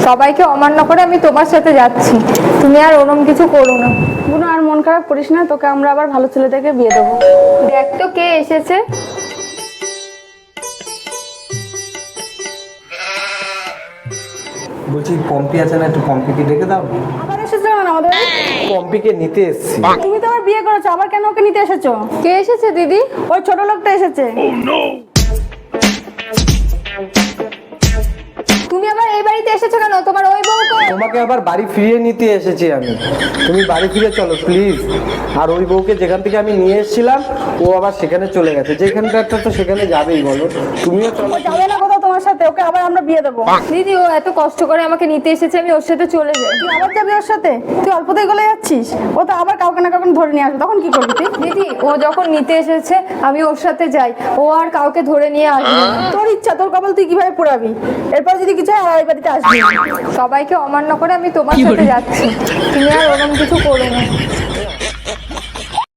সবাইকে অমান্য করে আমি তোমার সাথে যাচ্ছি, তুমি আর ওরম কিছু করো না। বুনু আর মন খারাপ করিস না, তোকে আমরা আবার ভালো ছেলে থেকে বিয়ে দেবো। দেখ তো কে এসেছে। বলছি পম্পি আছে না, একটু পম্পিকে ডেকে দাও। আবার এসেছো না আমাদের? পম্পিকে নিতে এসেছি। তুমি তো আবার বিয়ে করেছো, আবার কেন ওকে নিতে এসেছো? কে এসেছে দিদি? ওই ছোট লোকটা এসেছে। তুমি আবার এই বাড়িতে এসেছো কেন? তোমার ওই বউ কই? তোমাকে আবার বাড়ি ফিরিয়ে নিতে এসেছি আমি। তুমি বাড়ি ফিরে চলো প্লিজ। আর ওই বউকে যেখান থেকে আমি নিয়ে এসেছিলাম ও আবার সেখানে চলে গেছে, যেখানকারটা তো সেখানে যাবেই, বলো তুমিও চলো। ও যাবে না কোথাও তোমার সাথে, ওকে আবার আমরা বিয়ে দেবো। দিদি ও এত কষ্ট করে আমাকে নিতে এসেছে, আমি ওর সাথে চলে যাই। তুই আবার যাবি ওর সাথে? তুই অল্পতেই গলে যাচ্ছিস, ও তো আবার কাউকে না কাউকে ধরে নিয়ে আসবে, তখন কি করবি তুই? দিদি ও যখন নিতে এসেছে আমি ওর সাথে যাই, ও আর কাউকে ধরে নিয়ে আসবে না। তোর ইচ্ছা, তোর কপাল তুই কিভাবে পোড়াবি। এরপর যদি কিছু হয় আর এই বাড়িতে আসবি না। সবাইকে অমান্য করে আমি তোমার সাথে যাচ্ছি, তুমি আর ওরম কিছু করো না।